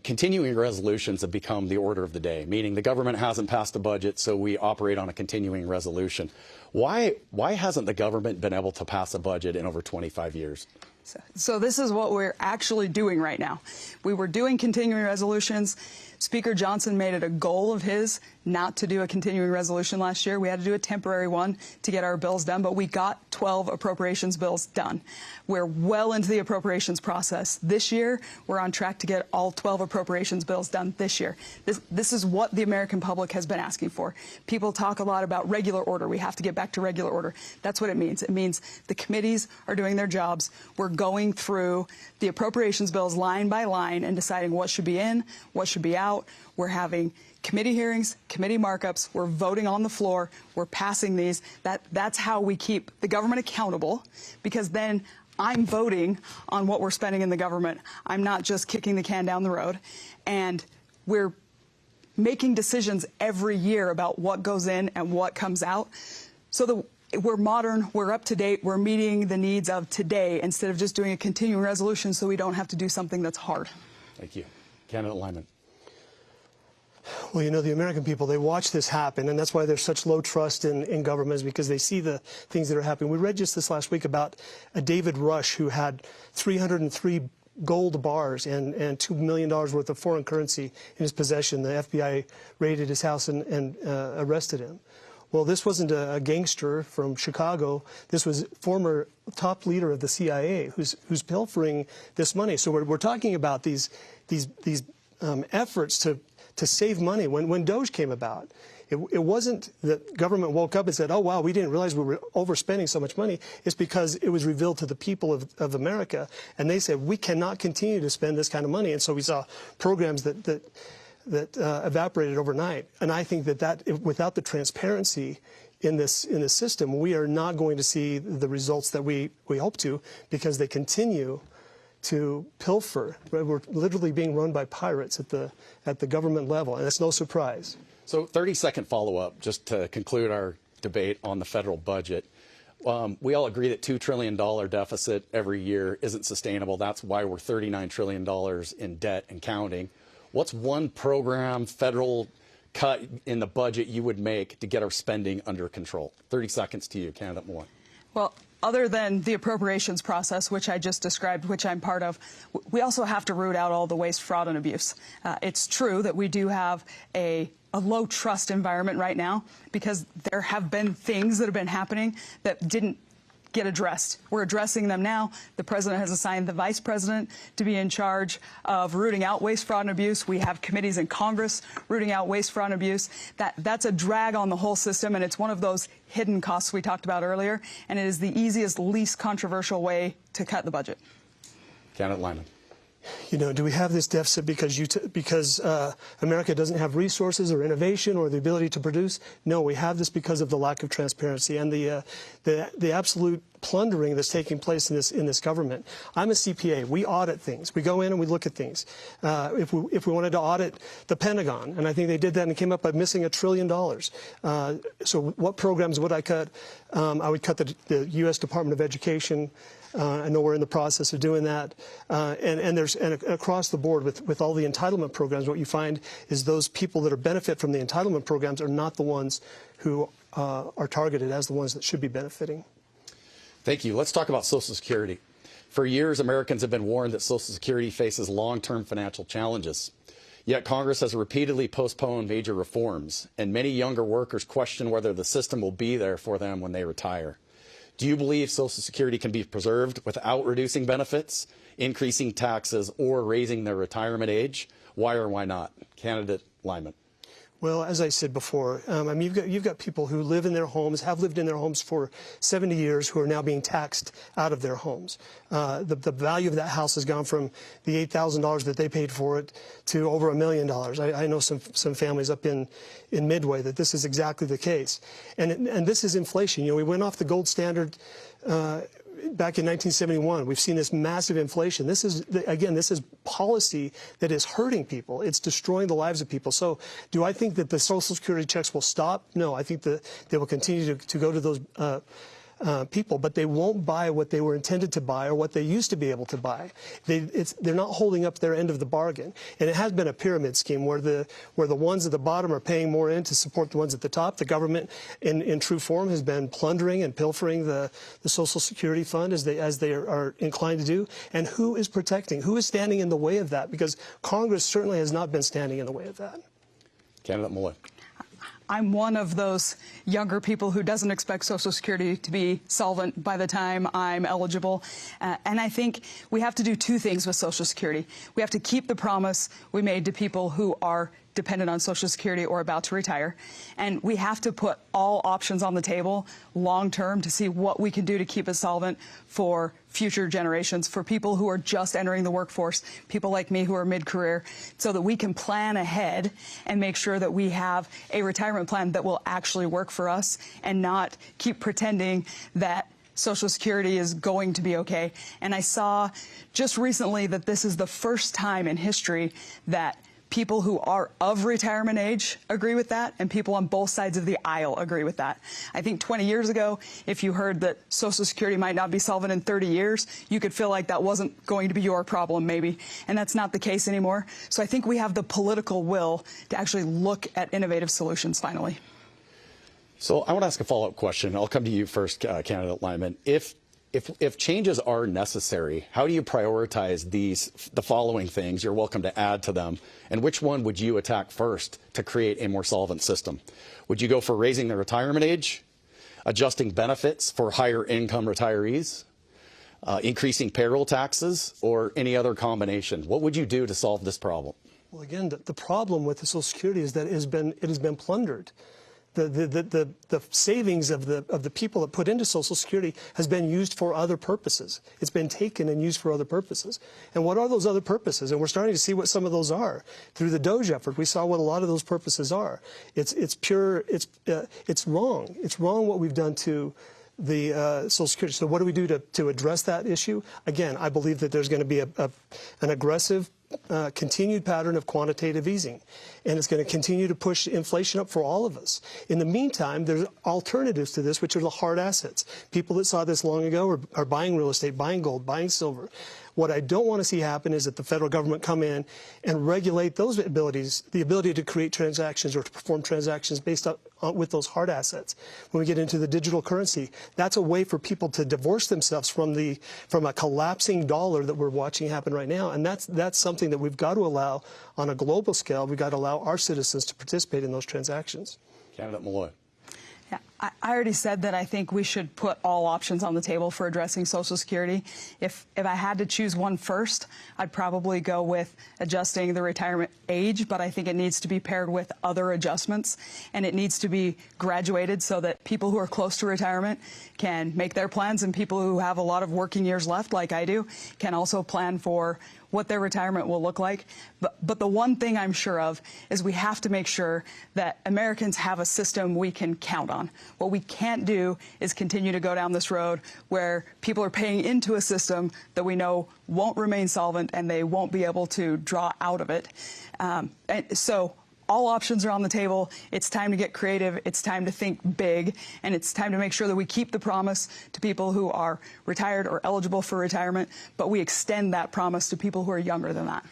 Continuing resolutions have become the order of the day, meaning the government hasn't passed a budget, so we operate on a continuing resolution. Why hasn't the government been able to pass a budget in over 25 years?
So this is what we're actually doing right now. We were doing continuing resolutions Speaker Johnson made it a goal of his not to do a continuing resolution last year. We had to do a temporary one to get our bills done, but we got 12 appropriations bills done. We're well into the appropriations process. This year, we're on track to get all 12 appropriations bills done this year. This is what the American public has been asking for. People talk a lot about regular order. We have to get back to regular order. That's what it means. It means the committees are doing their jobs. We're going through the appropriations bills line by line and deciding what should be in, what should be out. We're having committee hearings, committee markups. We're voting on the floor. We're passing these. That's how we keep the government accountable, because then I'm voting on what we're spending in the government. I'm not just kicking the can down the road. And we're making decisions every year about what goes in and what comes out, so that we're modern, we're up to date, we're meeting the needs of today instead of just doing a continuing resolution so we don't have to do something that's hard.
Thank you. Candidate Lyman.
Well, you know, the American people, they watch this happen, and that's why there's such low trust in government, is because they see the things that are happening. We read just this last week about a David Rush who had 303 gold bars and $2 million worth of foreign currency in his possession. The FBI raided his house and arrested him. Well, this wasn't a gangster from Chicago. This was former top leader of the CIA who's pilfering this money. So we're talking about these efforts to save money. When Doge came about, it wasn't that government woke up and said, oh, wow, we didn't realize we were overspending so much money. It's because it was revealed to the people of America, and they said, we cannot continue to spend this kind of money. And so we saw programs that evaporated overnight. And I think that without the transparency in this system, we are not going to see the results that we hope to, because they continue to pilfer. We're literally being run by pirates at the government level, and it's no surprise.
So 30-second follow-up, just to conclude our debate on the federal budget. We all agree that $2 trillion deficit every year isn't sustainable. That's why we're $39 trillion in debt and counting. What's one program, federal cut in the budget you would make to get our spending under control? 30 seconds to you, Candidate Malone.
Well, other than the appropriations process, which I just described, which I'm part of, we also have to root out all the waste, fraud, and abuse. It's true that we do have a low trust environment right now, because there have been things that have been happening that didn't get addressed. We're addressing them now. The president has assigned the vice president to be in charge of rooting out waste, fraud, and abuse. We have committees in Congress rooting out waste, fraud, and abuse. That's a drag on the whole system, and it's one of those hidden costs we talked about earlier, and it is the easiest, least controversial way to cut the budget.
Candidate Lyman.
You know, do we have this deficit because America doesn't have resources or innovation or the ability to produce? No, we have this because of the lack of transparency and the absolute plundering that's taking place in this government. I'm a CPA. We audit things. We go in and we look at things. If we wanted to audit the Pentagon, and I think they did that and came up by missing $1 trillion. So what programs would I cut? I would cut the U.S. Department of Education. I know we're in the process of doing that, and across the board with all the entitlement programs, what you find is those people that benefit from the entitlement programs are not the ones who are targeted as the ones that should be benefiting.
Thank you. Let's talk about Social Security. For years, Americans have been warned that Social Security faces long-term financial challenges. Yet Congress has repeatedly postponed major reforms, and many younger workers question whether the system will be there for them when they retire. Do you believe Social Security can be preserved without reducing benefits, increasing taxes, or raising their retirement age? Why or why not? Candidate Lyman.
Well, as I said before, I mean, you've got people who live in their homes, have lived in their homes for 70 years, who are now being taxed out of their homes. The value of that house has gone from the $8,000 that they paid for it to over $1 million. I know some families up in Midway that this is exactly the case, and this is inflation. You know, we went off the gold standard back in 1971. We've seen this massive inflation. This is, again, this is policy that is hurting people. It's destroying the lives of people. So do I think that the Social Security checks will stop? No, I think that they will continue to go to those people, but they won't buy what they were intended to buy or what they used to be able to buy. They're not holding up their end of the bargain. And it has been a pyramid scheme where the ones at the bottom are paying more in to support the ones at the top. The government, in true form, has been plundering and pilfering the Social Security fund as they are inclined to do. And who is protecting? Who is standing in the way of that? Because Congress certainly has not been standing in the way of that.
Candidate Malloy.
I'm one of those younger people who doesn't expect Social Security to be solvent by the time I'm eligible. And I think we have to do two things with Social Security. We have to keep the promise we made to people who are dependent on Social Security or about to retire. And we have to put all options on the table long term to see what we can do to keep it solvent for future generations, for people who are just entering the workforce, people like me who are mid-career, so that we can plan ahead and make sure that we have a retirement plan that will actually work for us and not keep pretending that Social Security is going to be okay. And I saw just recently that this is the first time in history that people who are of retirement age agree with that, and people on both sides of the aisle agree with that. I think 20 years ago, if you heard that Social Security might not be solvent in 30 years, you could feel like that wasn't going to be your problem, maybe. And that's not the case anymore. So I think we have the political will to actually look at innovative solutions finally.
So I want to ask a follow-up question. I'll come to you first, Candidate Lyman. If changes are necessary, how do you prioritize the following things? You're welcome to add to them. And which one would you attack first to create a more solvent system? Would you go for raising the retirement age, adjusting benefits for higher income retirees, increasing payroll taxes, or any other combination? What would you do to solve this problem?
Well, again, the problem with the Social Security is that it has been plundered. The savings of the people that put into Social Security has been used for other purposes. It's been taken and used for other purposes. And what are those other purposes? And we're starting to see what some of those are. Through the Doge effort, we saw what a lot of those purposes are. It's wrong. It's wrong what we've done to the Social Security. So what do we do to address that issue? Again, I believe that there's going to be an aggressive continued pattern of quantitative easing, and it's going to continue to push inflation up for all of us. In the meantime, there's alternatives to this, which are the hard assets. People that saw this long ago are buying real estate, buying gold, buying silver. What I don't want to see happen is that the federal government come in and regulate those abilities, the ability to create transactions or to perform transactions based on with those hard assets. When we get into the digital currency, that's a way for people to divorce themselves from a collapsing dollar that we're watching happen right now. And that's something that we've got to allow on a global scale. We've got to allow our citizens to participate in those transactions.
Candidate Malloy.
Yeah, I already said that I think we should put all options on the table for addressing Social Security. If I had to choose one first, I'd probably go with adjusting the retirement age, but I think it needs to be paired with other adjustments, and it needs to be graduated so that people who are close to retirement can make their plans, and people who have a lot of working years left, like I do, can also plan for what their retirement will look like. But the one thing I'm sure of is we have to make sure that Americans have a system we can count on. What we can't do is continue to go down this road where people are paying into a system that we know won't remain solvent and they won't be able to draw out of it. And so all options are on the table. It's time to get creative. It's time to think big. And it's time to make sure that we keep the promise to people who are retired or eligible for retirement, but we extend that promise to people who are younger than that.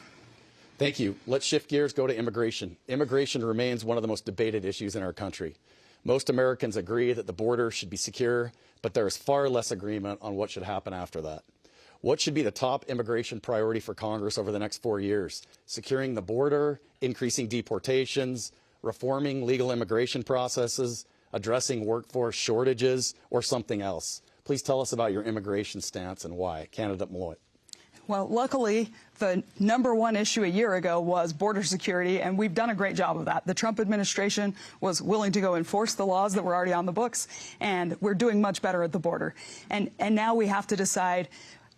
Thank you. Let's shift gears, go to immigration. Immigration remains one of the most debated issues in our country. Most Americans agree that the border should be secure, but there is far less agreement on what should happen after that. What should be the top immigration priority for Congress over the next 4 years? Securing the border, increasing deportations, reforming legal immigration processes, addressing workforce shortages, or something else? Please tell us about your immigration stance and why. Candidate Malloy.
Well, luckily, the #1 issue a year ago was border security, and we've done a great job of that. The Trump administration was willing to go enforce the laws that were already on the books, and we're doing much better at the border. And now we have to decide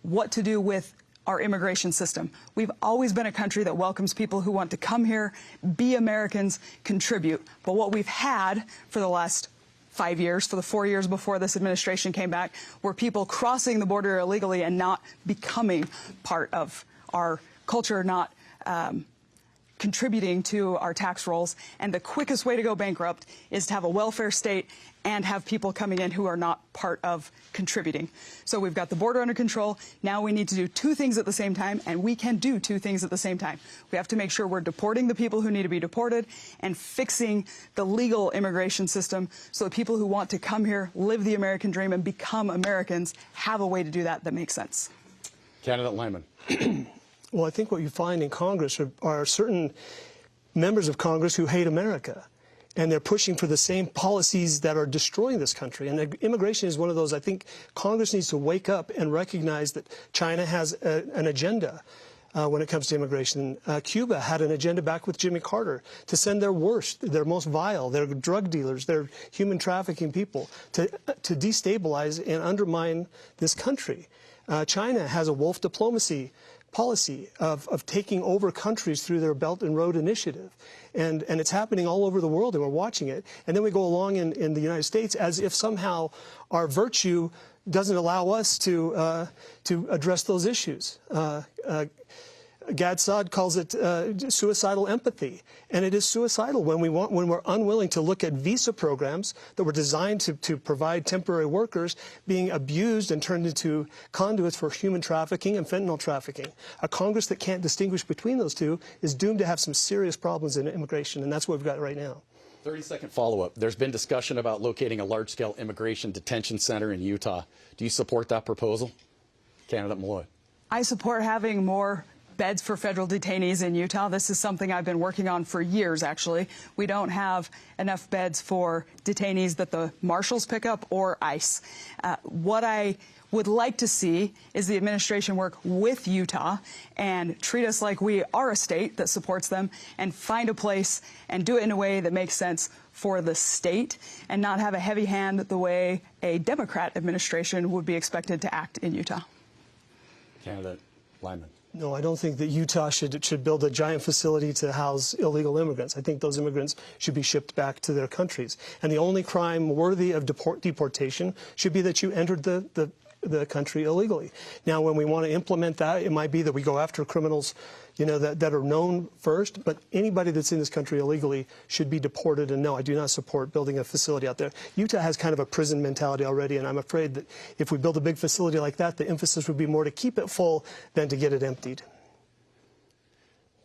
what to do with our immigration system. We've always been a country that welcomes people who want to come here, be Americans, contribute. But what we've had for the last 5 years, for the 4 years before this administration came back, were people crossing the border illegally and not becoming part of our culture, not contributing to our tax rolls, and the quickest way to go bankrupt is to have a welfare state and have people coming in who are not part of contributing. So we've got the border under control. Now we need to do two things at the same time, and we can do two things at the same time. We have to make sure we're deporting the people who need to be deported and fixing the legal immigration system so that people who want to come here, live the American dream, and become Americans have a way to do that that makes sense.
Candidate Lyman.
Well, I think what you find in Congress are certain members of Congress who hate America. And they're pushing for the same policies that are destroying this country. And immigration is one of those. I think Congress needs to wake up and recognize that China has an agenda when it comes to immigration. Cuba had an agenda back with Jimmy Carter to send their worst, their most vile, their drug dealers, their human trafficking people to destabilize and undermine this country. China has a wolf diplomacy policy of taking over countries through their Belt and Road Initiative. And it's happening all over the world, and we're watching it. And then we go along in the United States as if somehow our virtue doesn't allow us to address those issues. Gad Saad calls it suicidal empathy, and it is suicidal when we're unwilling to look at visa programs that were designed to provide temporary workers being abused and turned into conduits for human trafficking and fentanyl trafficking. A Congress that can't distinguish between those two is doomed to have some serious problems in immigration, and that's what we've got right now.
30-second follow-up. There's been discussion about locating a large-scale immigration detention center in Utah. Do you support that proposal? Candidate Malloy.
I support having more beds for federal detainees in Utah. This is something I've been working on for years, actually. We don't have enough beds for detainees that the marshals pick up or ICE. What I would like to see is the administration work with Utah and treat us like we are a state that supports them and find a place and do it in a way that makes sense for the state and not have a heavy hand the way a Democrat administration would be expected to act in Utah.
Candidate Lyman.
No, I don't think that Utah should build a giant facility to house illegal immigrants. I think those immigrants should be shipped back to their countries. And the only crime worthy of deportation should be that you entered the country illegally. Now, when we want to implement that, it might be that we go after criminals, you know, that are known first, but anybody that's in this country illegally should be deported. And no, I do not support building a facility out there. Utah has kind of a prison mentality already, and I'm afraid that if we build a big facility like that, the emphasis would be more to keep it full than to get it emptied.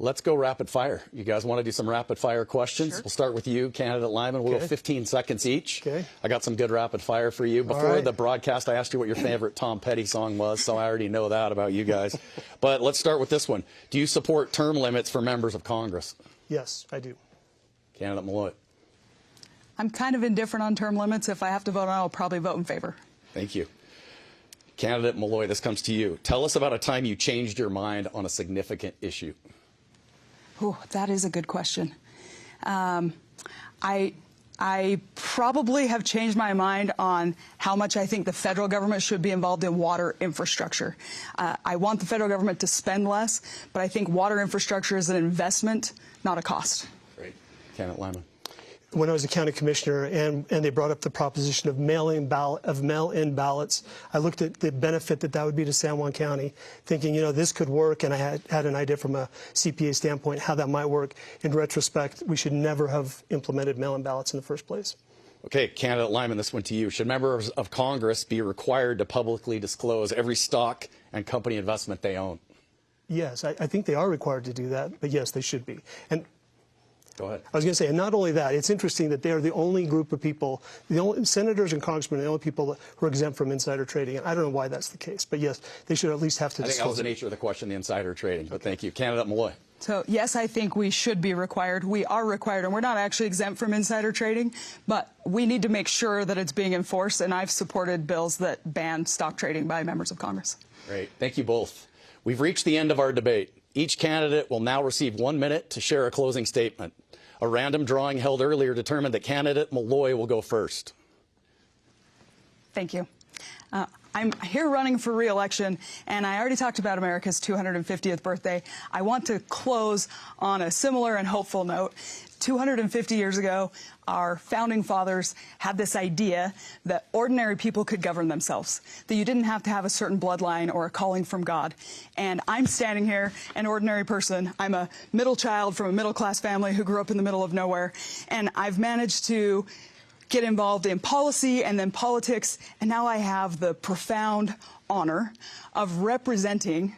Let's go rapid fire. You guys want to do some rapid fire questions?
Sure.
We'll start with you, Candidate Lyman. We'll go 15 seconds each.
Okay.
I got some good rapid fire for you. Before
right.
the broadcast, I asked you what your favorite Tom Petty song was, so I already know that about you guys. But let's start with this one. Do you support term limits for members of Congress?
Yes, I do.
Candidate Malloy.
I'm kind of indifferent on term limits. If I have to vote on it, I'll probably vote in favor.
Thank you. Candidate Malloy, this comes to you. Tell us about a time you changed your mind on a significant issue.
Oh, that is a good question. I probably have changed my mind on how much I think the federal government should be involved in water infrastructure. I want the federal government to spend less, but I think water infrastructure is an investment, not a cost.
Great. Candidate Lyman.
When I was a county commissioner and they brought up the proposition of mail-in ballots, I looked at the benefit that would be to San Juan County, thinking, you know, this could work, and I had an idea from a CPA standpoint how that might work. In retrospect, we should never have implemented mail-in ballots in the first place.
Okay, Candidate Lyman, this one to you. Should members of Congress be required to publicly disclose every stock and company investment they own? Yes,
I think they are required to do that, but yes, they should be. And
go ahead.
I was going to say, and not only that, it's interesting that they are the only group of people, the only senators and congressmen are the only people who are exempt from insider trading. And I don't know why that's the case, but yes, they should at least have to disclose.
I think that was the nature of the question, the insider trading, but thank you. Candidate Malloy.
So, yes, I think we should be required. We are required, and we're not actually exempt from insider trading, but we need to make sure that it's being enforced, and I've supported bills that ban stock trading by members of Congress.
Great. Thank you both. We've reached the end of our debate. Each candidate will now receive 1 minute to share a closing statement. A random drawing held earlier determined that candidate Malloy will go first.
Thank you. I'm here running for re-election, and I already talked about America's 250th birthday. I want to close on a similar and hopeful note. 250 years ago, our founding fathers had this idea that ordinary people could govern themselves, that you didn't have to have a certain bloodline or a calling from God. And I'm standing here, an ordinary person. I'm a middle child from a middle-class family who grew up in the middle of nowhere, and I've managed to get involved in policy and then politics, and now I have the profound honor of representing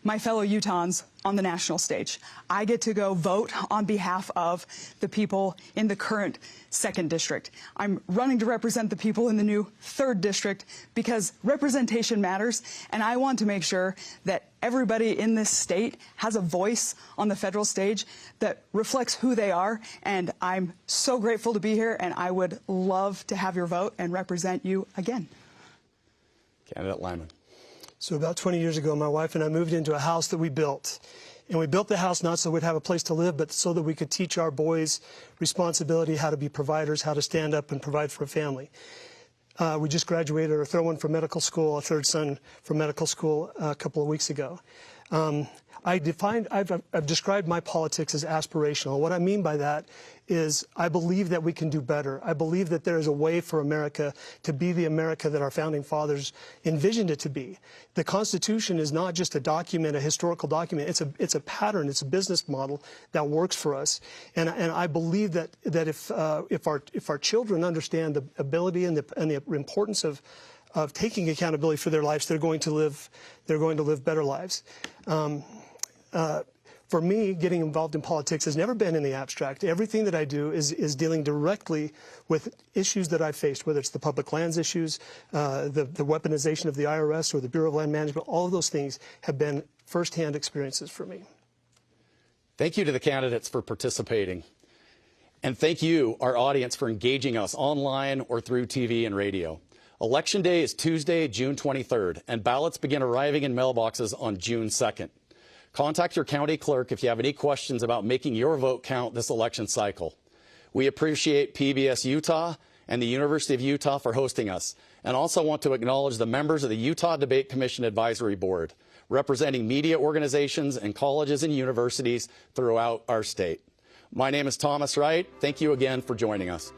my fellow Utahns on the national stage. I get to go vote on behalf of the people in the current 2nd District. I'm running to represent the people in the new 3rd District because representation matters, and I want to make sure that everybody in this state has a voice on the federal stage that reflects who they are, and I'm so grateful to be here, and I would love to have your vote and represent you again.
Candidate Lyman.
So about 20 years ago, my wife and I moved into a house that we built. And we built the house not so we'd have a place to live, but so that we could teach our boys responsibility, how to be providers, how to stand up and provide for a family. We just graduated our third one from medical school, a third son from medical school a couple of weeks ago. I've described my politics as aspirational. What I mean by that is I believe that we can do better. I believe that there is a way for America to be the America that our founding fathers envisioned it to be. The Constitution is not just a document, a historical document. It's a pattern. It's a business model that works for us. And I believe that if our children understand the ability and the importance of taking accountability for their lives, they're going to live better lives. For me, getting involved in politics has never been in the abstract. Everything that I do is dealing directly with issues that I've faced, whether it's the public lands issues, the weaponization of the IRS or the Bureau of Land Management. All of those things have been firsthand experiences for me.
Thank you to the candidates for participating. And thank you, our audience, for engaging us online or through TV and radio. Election Day is Tuesday, June 23rd, and ballots begin arriving in mailboxes on June 2nd. Contact your county clerk if you have any questions about making your vote count this election cycle. We appreciate PBS Utah and the University of Utah for hosting us, and also want to acknowledge the members of the Utah Debate Commission Advisory Board, representing media organizations and colleges and universities throughout our state. My name is Thomas Wright. Thank you again for joining us.